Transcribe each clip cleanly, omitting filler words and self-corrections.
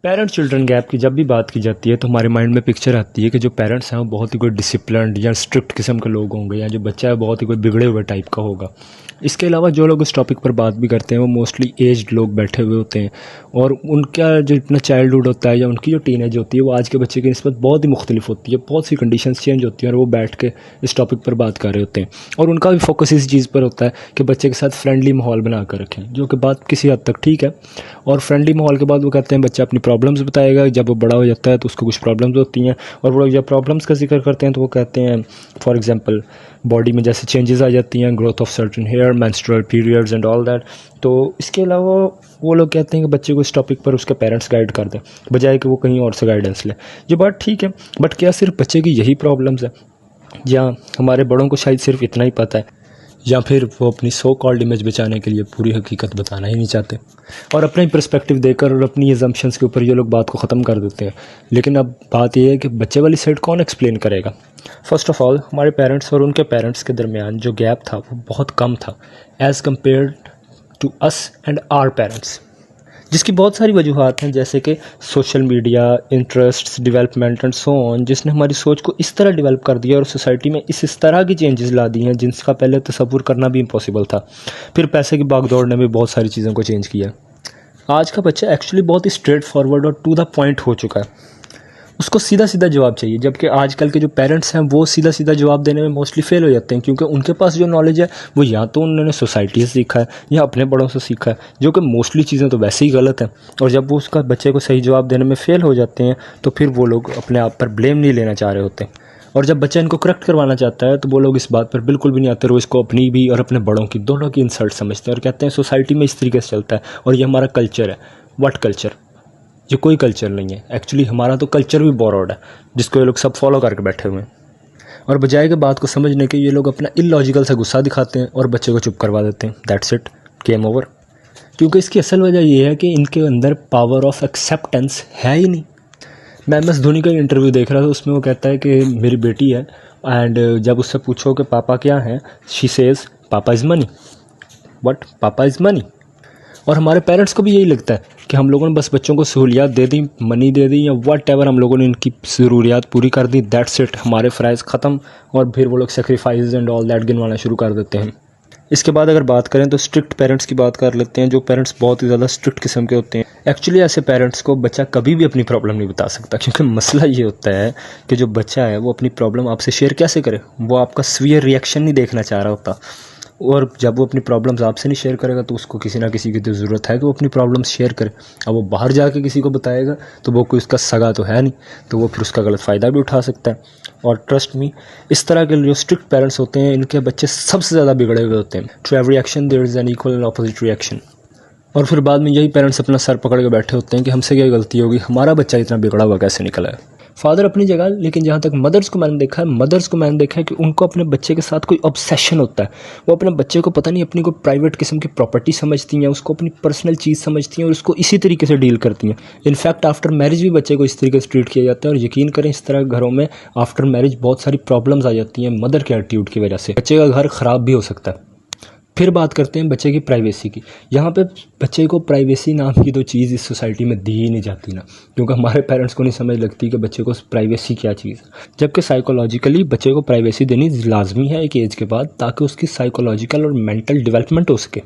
Parents children gap की जब भी बात की जाती है तो हमारे माइंड में पिक्चर आती है कि जो पेरेंट्स हैं वो बहुत ही कोई डिसिप्लिन्ड या स्ट्रिक्ट किस्म के लोग होंगे, या जो बच्चा है बहुत ही कोई बिगड़े हुए टाइप का होगा। इसके अलावा जो लोग इस टॉपिक पर बात भी करते हैं वो मोस्टली एज्ड लोग बैठे हुए होते हैं, और उनका जो इतना चाइल्डहुड होता है या उनकी जो टीनेज होती है वो आज के बच्चे की निस्बत बहुत ही मुख्तलिफ होती है। बहुत सी कंडीशंस चेंज होती हैं और वो बैठ के इस टॉपिक पर बात कर रहे होते हैं, और उनका भी फोकस इस चीज़ पर होता है कि बच्चे के साथ फ्रेंडली माहौल बना कर रखें, जो कि बात किसी हद तक ठीक है। और फ्रेंडली माहौल के बाद वो कहते हैं बच्चा अपनी प्रॉब्लम्स बताएगा, जब वो बड़ा हो जाता है तो उसको कुछ प्रॉब्लम्स होती हैं, और वो लोग जब प्रॉब्लम्स का जिक्र करते हैं तो वो कहते हैं फॉर एग्जांपल बॉडी में जैसे चेंजेस आ जाती हैं, growth of certain hair, menstrual periods and all that. तो इसके अलावा वो लोग कहते हैं कि बच्चे को इस टॉपिक पर उसके पेरेंट्स गाइड कर दें, बजाय कि वो कहीं और से गाइडेंस ले। ये बात ठीक है, बट क्या सिर्फ बच्चे की यही प्रॉब्लम्स है, या हमारे बड़ों को शायद सिर्फ इतना ही पता है, या फिर वो अपनी सो कॉल्ड इमेज बचाने के लिए पूरी हकीकत बताना ही नहीं चाहते और अपना ही पर्सपेक्टिव देकर और अपनी एजम्पशंस के ऊपर ये लोग बात को ख़त्म कर देते हैं। लेकिन अब बात यह है कि बच्चे वाली साइड कौन एक्सप्लेन करेगा। फ़र्स्ट ऑफ़ ऑल, हमारे पेरेंट्स और उनके पेरेंट्स के दरमियान जो गैप था वो बहुत कम था as compared to us and our parents, जिसकी बहुत सारी वजूहात हैं, जैसे कि social media, interests, development and so on, जिसने हमारी सोच को इस तरह डेवलप कर दिया और सोसाइटी में इस तरह की चेंजेस ला दी हैं जिनका पहले तसव्वुर करना भी इम्पॉसिबल था। फिर पैसे की भागदौड़ ने भी बहुत सारी चीज़ों को चेंज किया। आज का बच्चा एक्चुअली बहुत ही स्ट्रेट फॉरवर्ड और टू द पॉइंट हो चुका है, उसको सीधा सीधा जवाब चाहिए, जबकि आजकल के जो पेरेंट्स हैं वो सीधा सीधा जवाब देने में मोस्टली फेल हो जाते हैं, क्योंकि उनके पास जो नॉलेज है वो या तो उन्होंने सोसाइटी से सीखा है या अपने बड़ों से सीखा है, जो कि मोस्टली चीज़ें तो वैसे ही गलत हैं। और जब वो उसका बच्चे को सही जवाब देने में फेल हो जाते हैं तो फिर वो लोग अपने आप पर ब्लेम नहीं लेना चाह रहे होते, और जब बच्चा इनको करेक्ट करवाना चाहता है तो वो लोग इस बात पर बिल्कुल भी नहीं आते, और वो इसको अपनी भी और अपने बड़ों की दोनों की इंसल्ट समझते हैं और कहते हैं सोसाइटी में इस तरीके से चलता है और ये हमारा कल्चर है। What culture? ये कोई कल्चर नहीं है, एक्चुअली हमारा तो कल्चर भी बोरोड है जिसको ये लोग सब फॉलो करके बैठे हुए हैं। और बजाय के बात को समझने के ये लोग अपना इलॉजिकल सा गुस्सा दिखाते हैं और बच्चे को चुप करवा देते हैं। That's it, game over. क्योंकि इसकी असल वजह ये है कि इनके अंदर पावर ऑफ एक्सेप्टेंस है ही नहीं। मैं MS धोनी का इंटरव्यू देख रहा था, उसमें वो कहता है कि मेरी बेटी है, एंड जब उससे पूछो कि पापा क्या हैं, शी सेज पापा इज़ मनी। व्हाट? पापा इज़ मनी। और हमारे पेरेंट्स को भी यही लगता है कि हम लोगों ने बस बच्चों को सहूलियात दे दी, मनी दे दी, या वट एवर, हम लोगों ने इनकी ज़रूरियात पूरी कर दी, दैट्स इट, हमारे फ़राइज़ ख़त्म। और फिर वो लोग सेक्रीफाइस एंड ऑल दैट गिनवाना शुरू कर देते हैं। इसके बाद अगर बात करें तो स्ट्रिक्ट पेरेंट्स की बात कर लेते हैं, जो पेरेंट्स बहुत ही ज़्यादा स्ट्रिक्ट किस्म के होते हैं। एक्चुअली ऐसे पेरेंट्स को बच्चा कभी भी अपनी प्रॉब्लम नहीं बता सकता, क्योंकि मसला ये होता है कि जो बच्चा है वो अपनी प्रॉब्लम आपसे शेयर कैसे करे, वो आपका स्वीयर रिएक्शन नहीं देखना चाह रहा होता। और जब वो अपनी प्रॉब्लम्स आपसे नहीं शेयर करेगा तो उसको किसी ना किसी की तो ज़रूरत है कि वो अपनी प्रॉब्लम्स शेयर करे। अब वो बाहर जाके किसी को बताएगा तो वो कोई उसका सगा तो है नहीं, तो वो फिर उसका गलत फ़ायदा भी उठा सकता है। और ट्रस्ट मी, इस तरह के जो स्ट्रिक्ट पेरेंट्स होते हैं इनके बच्चे सबसे ज़्यादा बिगड़े हुए होते हैं। To every action there is an equal and opposite reaction. और फिर बाद में यही पेरेंट्स अपना सर पकड़ के बैठे होते हैं कि हमसे क्या गलती होगी, हमारा बच्चा इतना बिगड़ा हुआ कैसे निकला है। फादर अपनी जगह, लेकिन जहाँ तक मदर्स को मैंने देखा है कि उनको अपने बच्चे के साथ कोई ऑब्सेशन होता है। वो अपने बच्चे को पता नहीं अपनी कोई प्राइवेट किस्म की प्रॉपर्टी समझती हैं, उसको अपनी पर्सनल चीज़ समझती हैं और उसको इसी तरीके से डील करती हैं। इनफैक्ट आफ्टर मैरिज भी बच्चे को इस तरीके से ट्रीट किया जाता है, और यकीन करें इस तरह घरों में आफ्टर मैरिज बहुत सारी प्रॉब्लम्स आ जाती हैं मदर के एटीट्यूड की वजह से। बच्चे का घर ख़राब भी हो सकता है। फिर बात करते हैं बच्चे की प्राइवेसी की। यहाँ पे बच्चे को प्राइवेसी नाम की तो चीज़ इस सोसाइटी में दी ही नहीं जाती ना, क्योंकि हमारे पेरेंट्स को नहीं समझ लगती कि बच्चे को प्राइवेसी क्या चीज़ है। जबकि साइकोलॉजिकली बच्चे को प्राइवेसी देनी लाजमी है एक एज के बाद, ताकि उसकी साइकोलॉजिकल और मेंटल डेवलपमेंट हो सके।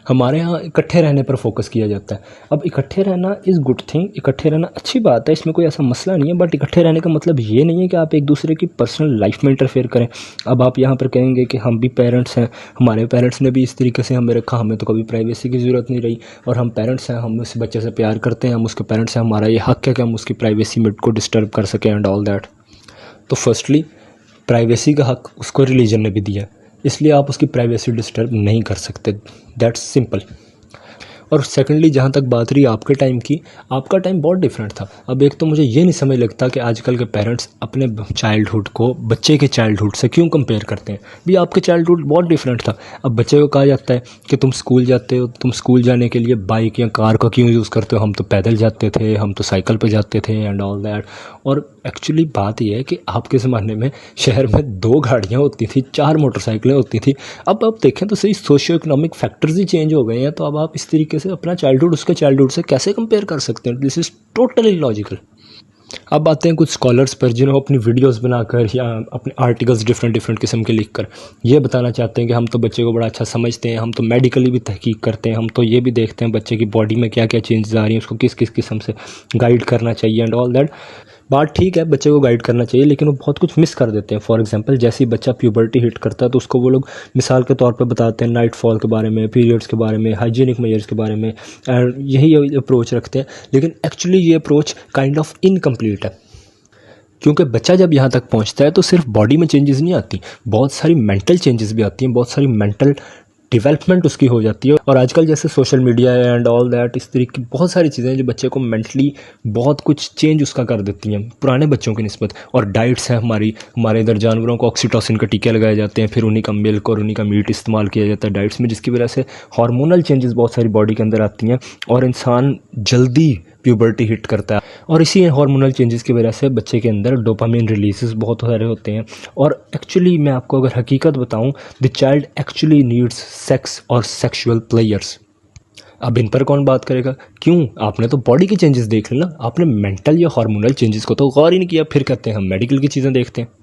हमारे यहाँ इकट्ठे रहने पर फोकस किया जाता है। अब इकट्ठे रहना इज़ गुड थिंग, इकट्ठे रहना अच्छी बात है, इसमें कोई ऐसा मसला नहीं है, बट इकट्ठे रहने का मतलब ये नहीं है कि आप एक दूसरे की पर्सनल लाइफ में इंटरफेयर करें। अब आप यहाँ पर कहेंगे कि हम भी पेरेंट्स हैं, हमारे पेरेंट्स ने भी इस तरीके से हमें रखा, हमें तो कभी प्राइवेसी की ज़रूरत नहीं रही, और हम पेरेंट्स हैं, हम उस बच्चे से प्यार करते हैं, हम उसके पेरेंट्स हैं, हमारा ये हक़ है कि हम उसकी प्राइवेसी में को डिस्टर्ब कर सकें एंड ऑल दैट। तो फर्स्टली प्राइवेसी का हक़ उसको रिलीजन ने भी दिया, इसलिए आप उसकी प्राइवेसी डिस्टर्ब नहीं कर सकते, दैट्स सिंपल। और सेकंडली जहाँ तक बात रही आपके टाइम की, आपका टाइम बहुत डिफरेंट था। अब एक तो मुझे ये नहीं समझ लगता कि आजकल के पेरेंट्स अपने चाइल्डहुड को बच्चे के चाइल्डहुड से क्यों कंपेयर करते हैं। भी आपके चाइल्डहुड बहुत डिफरेंट था। अब बच्चे को कहा जाता है कि तुम स्कूल जाते हो, तुम स्कूल जाने के लिए बाइक या कार का क्यों यूज़ करते हो, हम तो पैदल जाते थे, हम तो साइकिल पर जाते थे एंड ऑल दैट। और एक्चुअली बात यह है कि आपके ज़माने में शहर में 2 गाड़ियाँ होती थी, 4 मोटरसाइकिलें होती थी। अब आप देखें तो सही सोशियो इकोनॉमिक फैक्टर्स ही चेंज हो गए हैं, तो अब आप इस तरीके तरीके से अपना चाइल्डहुड उसके चाइल्डहुड से कैसे कंपेयर कर सकते हैं? This is totally logical. अब आते हैं कुछ स्कॉलर्स पर जिन्होंने अपनी वीडियोस बनाकर या अपने आर्टिकल्स डिफरेंट डिफरेंट किस्म के लिखकर ये बताना चाहते हैं कि हम तो बच्चे को बड़ा अच्छा समझते हैं, हम तो मेडिकली भी तहकीक करते हैं, हम तो ये भी देखते हैं बच्चे की बॉडी में क्या क्या चेंजेस आ रही हैं, उसको किस किस किस्म से गाइड करना चाहिए एंड ऑल दैट। बात ठीक है, बच्चे को गाइड करना चाहिए, लेकिन वो बहुत कुछ मिस कर देते हैं। फॉर एग्जांपल, जैसे ही बच्चा प्यूबर्टी हिट करता है तो उसको वो लोग मिसाल के तौर पे बताते हैं नाइट फॉल के बारे में, पीरियड्स के बारे में, हाइजीनिक मेजर्स के बारे में, यही अप्रोच रखते हैं। लेकिन एक्चुअली ये अप्रोच काइंड ऑफ इनकम्प्लीट है, क्योंकि बच्चा जब यहाँ तक पहुँचता है तो सिर्फ बॉडी में चेंजेस नहीं आती, बहुत सारी मेंटल चेंजेस भी आती हैं, बहुत सारी मेंटल डेवलपमेंट उसकी हो जाती है। और आजकल जैसे social media and all that, इस तरीके की बहुत सारी चीज़ें जो बच्चे को मेंटली बहुत कुछ चेंज उसका कर देती हैं पुराने बच्चों की निस्बत। और डाइट्स है हमारे इधर जानवरों को ऑक्सीटोसिन के टीके लगाए जाते हैं, फिर उन्हीं का मिल्क और उन्हीं का मीट इस्तेमाल किया जाता है डाइट्स में, जिसकी वजह से हार्मोनल चेंजेस बहुत सारी बॉडी के अंदर आती हैं और इंसान जल्दी प्यूबर्टी हिट करता है। और इसी हार्मोनल चेंजेस की वजह से बच्चे के अंदर डोपामिन रिलीजेस बहुत सारे होते हैं। और एक्चुअली मैं आपको अगर हकीकत बताऊं, the child actually needs sex और सेक्सुअल प्लेयर्स। अब इन पर कौन बात करेगा? क्यों? आपने तो बॉडी के चेंजेस देख लेना, आपने मेंटल या हार्मोनल चेंजेस को तो गौर ही नहीं किया। फिर कहते हैं हम मेडिकल की चीज़ें देखते हैं।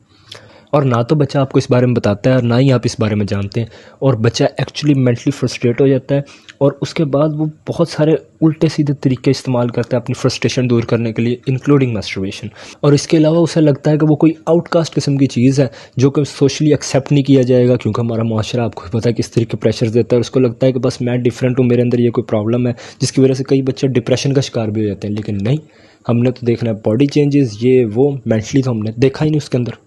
और ना तो बच्चा आपको इस बारे में बताता है और ना ही आप इस बारे में जानते हैं, और बच्चा एक्चुअली मेंटली फ्रस्ट्रेट हो जाता है और उसके बाद वो बहुत सारे उल्टे सीधे तरीके इस्तेमाल करता है अपनी फ्रस्ट्रेशन दूर करने के लिए, इंक्लूडिंग मैस्टरबेशन। और इसके अलावा उसे लगता है कि वो कोई आउटकास्ट किस्म की चीज़ है जो कि सोशली एक्सेप्ट नहीं किया जाएगा, क्योंकि हमारा माशरा आपको पता है किस तरीके प्रेशर देता है। उसको लगता है कि बस मैं डिफरेंट हूँ, मेरे अंदर ये कोई प्रॉब्लम है, जिसकी वजह से कई बच्चे डिप्रेशन का शिकार भी हो जाते हैं। लेकिन नहीं, हमने तो देखना है बॉडी चेंजेस, ये वो, मेंटली तो हमने देखा ही नहीं उसके अंदर।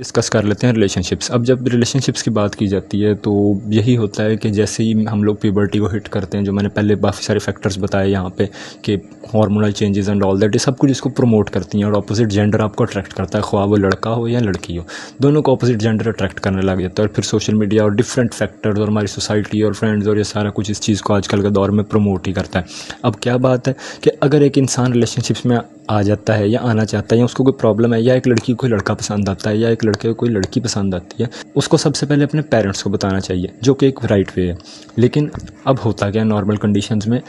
डिस्कस कर लेते हैं रिलेशनशिप्स। अब जब रिलेशनशिप्स की बात की जाती है तो यही होता है कि जैसे ही हम लोग प्यूबर्टी को हिट करते हैं, जो मैंने पहले काफ़ी सारे फैक्टर्स बताए यहाँ पे कि hormonal changes and all that, ये सब कुछ इसको प्रमोट करती हैं और अपोजिट जेंडर आपको अट्रैक्ट करता है, ख्वाह वो लड़का हो या लड़की हो, दोनों को अपोजिट जेंडर अट्रैक्ट करने लग जाता है। और फिर सोशल मीडिया और डिफरेंट फैक्टर्स और हमारी सोसाइटी और फ्रेंड्स और ये सारा कुछ इस चीज़ को आजकल के दौर में प्रमोट ही करता है। अब क्या बात है कि अगर एक इंसान रिलेशनशिप्स में आ जाता है या आना चाहता है, या उसको कोई प्रॉब्लम है, या एक लड़की को कोई लड़का पसंद आता है, या एक लड़के को कोई लड़की पसंद आती है, उसको सबसे पहले अपने पेरेंट्स को बताना चाहिए, जो कि एक राइट वे है। लेकिन अब होता क्या नॉर्मल कंडीशंस में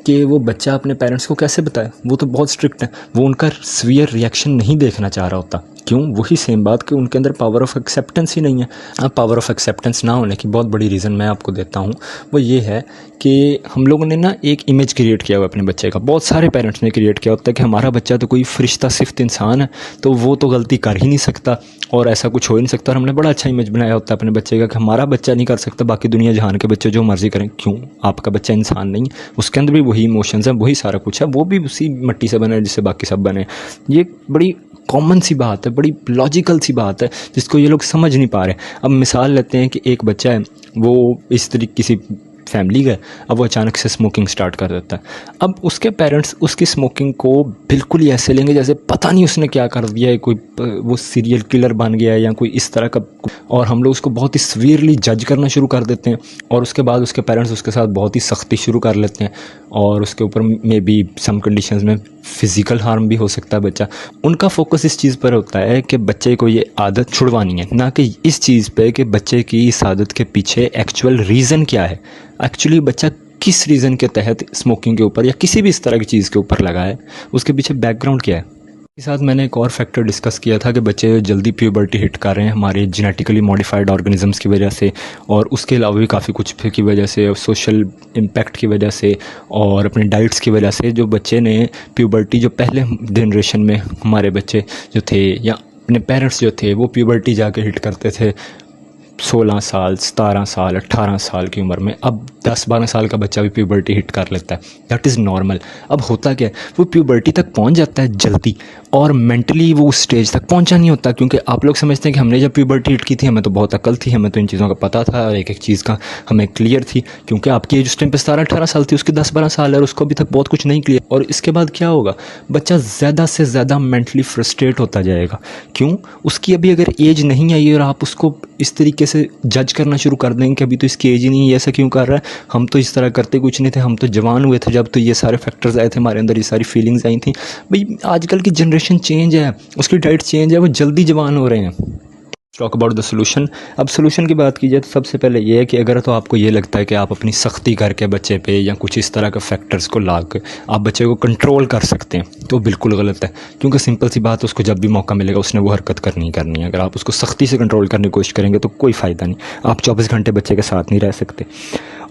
कि वो बच्चा अपने पेरेंट्स को कैसे बताए? वो तो बहुत स्ट्रिक्ट है, वो उनका सीवियर रिएक्शन नहीं देखना चाह रहा होता। क्यों? वही सेम बात कि उनके अंदर पावर ऑफ एक्सेप्टेंस ही नहीं है। अब पावर ऑफ एक्सेप्टेंस ना होने की बहुत बड़ी रीज़न मैं आपको देता हूँ, वो ये है कि हम लोगों ने ना एक इमेज क्रिएट किया हुआ अपने बच्चे का, बहुत सारे पेरेंट्स ने क्रिएट किया होता है कि हमारा बच्चा तो कोई फरिश्ता सिफ्त इंसान है, तो वो तो गलती कर ही नहीं सकता और ऐसा कुछ हो ही नहीं सकता। और हमने बड़ा अच्छा इमेज बनाया होता है अपने बच्चे का कि हमारा बच्चा नहीं कर सकता, बाकी दुनिया जहान के बच्चे जो मर्जी करें। क्यों? आपका बच्चा इंसान नहीं, उसके अंदर भी वही इमोशंस हैं, वही सारा कुछ है, वो भी उसी मिट्टी से बने जिससे बाकी सब बने। ये बड़ी कॉमन सी बात है, बड़ी लॉजिकल सी बात है, जिसको ये लोग समझ नहीं पा रहे। अब मिसाल लेते हैं कि एक बच्चा है, वो इस तरीके किसी फैमिली का, अब वो अचानक से स्मोकिंग स्टार्ट कर देता है। अब उसके पेरेंट्स उसकी स्मोकिंग को बिल्कुल ही ऐसे लेंगे जैसे पता नहीं उसने क्या कर दिया है, कोई वो सीरियल किलर बन गया है या कोई इस तरह का, और हम लोग उसको बहुत ही सीवियरली जज करना शुरू कर देते हैं। और उसके बाद उसके पेरेंट्स उसके साथ बहुत ही सख्ती शुरू कर लेते हैं और उसके ऊपर मे बी सम कंडीशंस में फ़िज़िकल हार्म भी हो सकता है बच्चा। उनका फोकस इस चीज़ पर होता है कि बच्चे को ये आदत छुड़वानी है, ना कि इस चीज़ पे कि बच्चे की इस आदत के पीछे एक्चुअल रीज़न क्या है, एक्चुअली बच्चा किस रीज़न के तहत स्मोकिंग के ऊपर या किसी भी इस तरह की चीज़ के ऊपर लगा है, उसके पीछे बैकग्राउंड क्या है। इसके साथ मैंने एक और फैक्टर डिस्कस किया था कि बच्चे जल्दी प्यूबर्टी हिट कर रहे हैं हमारे जेनेटिकली मॉडिफाइड ऑर्गेनिजम्स की वजह से, और उसके अलावा भी काफ़ी कुछ की वजह से, सोशल इम्पैक्ट की वजह से और अपने डाइट्स की वजह से। जो बच्चे ने प्यूबर्टी, जो पहले जनरेशन में हमारे बच्चे जो थे या अपने पेरेंट्स जो थे, वो प्यूबर्टी जाके हिट करते थे 16 साल, 17 साल, 18 साल की उम्र में। अब 10-12 साल का बच्चा भी प्यूबर्टी हिट कर लेता है, दैट इज़ नॉर्मल। अब होता क्या है, वो प्यूबर्टी तक पहुंच जाता है जल्दी और मेंटली वो उस स्टेज तक पहुंचा नहीं होता, क्योंकि आप लोग समझते हैं कि हमने जब प्यूबर्टी हिट की थी हमें तो बहुत अकल थी, हमें तो इन चीज़ों का पता था और एक एक चीज़ का हमें क्लियर थी, क्योंकि आपकी एज उस टाइम पे 17-18 साल थी, उसकी 10-12 साल है और उसको अभी तक बहुत कुछ नहीं क्लियर। और इसके बाद क्या होगा, बच्चा ज़्यादा से ज़्यादा मेंटली फ्रस्ट्रेट होता जाएगा। क्यों? उसकी अभी अगर एज नहीं आई और आप उसको इस तरीके से जज करना शुरू कर देंगे कि अभी तो इसकी एज ही नहीं है, ऐसा क्यों कर रहा है, हम तो इस तरह करते कुछ नहीं थे, हम तो जवान हुए थे जब तो ये सारे फैक्टर्स आए थे हमारे अंदर, ये सारी फीलिंग्स आई थी। भाई आजकल की जनरेशन चेंज है, उसकी डाइट चेंज है, वो जल्दी जवान हो रहे हैं। Talk about the solution. अब सोल्यूशन की बात की जाए तो सबसे पहले ये है कि अगर तो आपको ये लगता है कि आप अपनी सख्ती करके बच्चे पे या कुछ इस तरह के फैक्टर्स को ला के आप बच्चे को कंट्रोल कर सकते हैं तो बिल्कुल गलत है, क्योंकि सिंपल सी बात, उसको जब भी मौका मिलेगा उसने वो हरकत करनी ही करनी है। अगर आप उसको सख्ती से कंट्रोल करने की कोशिश करेंगे तो कोई फ़ायदा नहीं, आप 24 घंटे बच्चे के साथ नहीं रह सकते।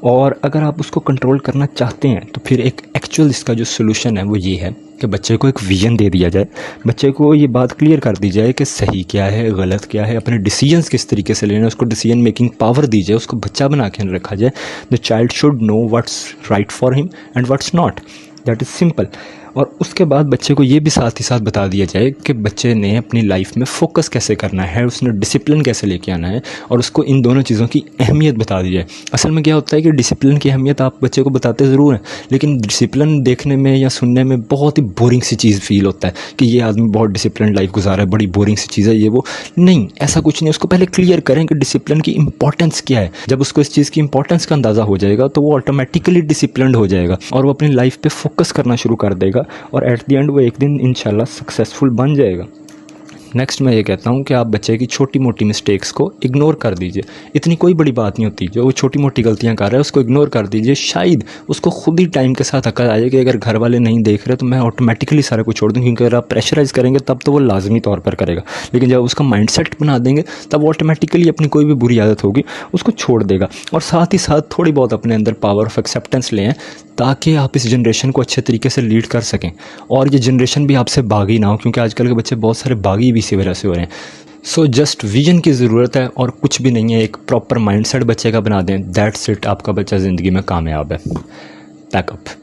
और अगर आप उसको कंट्रोल करना चाहते हैं तो फिर एक एक्चुअल इसका जो सोल्यूशन है वो ये है कि बच्चे को एक विजन दे दिया जाए, बच्चे को ये बात क्लियर कर दी जाए कि सही क्या है, गलत क्या है, अपने डिसीजंस किस तरीके से लेना है, उसको डिसीजन मेकिंग पावर दी जाए, उसको बच्चा बना के रखा जाए। The child should know what's right for him and what's not, that is simple. और उसके बाद बच्चे को ये भी साथ ही साथ बता दिया जाए कि बच्चे ने अपनी लाइफ में फ़ोकस कैसे करना है, उसने डिसिप्लिन कैसे लेके आना है, और उसको इन दोनों चीज़ों की अहमियत बता दी जाए। असल में क्या होता है कि डिसिप्लिन की अहमियत आप बच्चे को बताते ज़रूर हैं, लेकिन डिसिप्लिन देखने में या सुनने में बहुत ही बोरिंग सी चीज़ फील होता है कि ये आदमी बहुत डिसिप्लिन लाइफ गुजारा है, बड़ी बोरिंग सी चीज़ है ये वो। नहीं, ऐसा कुछ नहीं। उसको पहले क्लियर करें कि डिसिप्लिन की इंपॉर्टेंस क्या है। जब उसको इस चीज़ की इंपॉर्टेंस का अंदाज़ा हो जाएगा तो वो ऑटोमेटिकली डिसिप्लिन्ड हो जाएगा और वो अपनी लाइफ पे फोकस करना शुरू कर देगा और एट द एंड वो एक दिन इंशाल्लाह सक्सेसफुल बन जाएगा। नेक्स्ट मैं ये कहता हूँ कि आप बच्चे की छोटी मोटी मिस्टेक्स को इग्नोर कर दीजिए। इतनी कोई बड़ी बात नहीं होती, जो वो छोटी मोटी गलतियाँ कर रहा है उसको इग्नोर कर दीजिए। शायद उसको खुद ही टाइम के साथ अकल आ जाए कि अगर घर वाले नहीं देख रहे तो मैं ऑटोमेटिकली सारा कुछ छोड़ दूँ, क्योंकि अगर आप प्रेशराइज करेंगे तब तो वो लाजमी तौर पर करेगा, लेकिन जब उसका माइंडसेट बना देंगे तब वो ऑटोमेटिकली अपनी कोई भी बुरी आदत होगी उसको छोड़ देगा। और साथ ही साथ थोड़ी बहुत अपने अंदर पावर ऑफ एक्सेप्टेंस लें ताकि आप इस जनरेशन को अच्छे तरीके से लीड कर सकें और ये जनरेशन भी आपसे बागी ना हो, क्योंकि आजकल के बच्चे बहुत सारे बागी भी इसी वजह से हो रहे हैं। सो जस्ट विजन की ज़रूरत है और कुछ भी नहीं है। एक प्रॉपर माइंडसेट बच्चे का बना दें, दैट्स इट, आपका बच्चा ज़िंदगी में कामयाब है। पैकअप।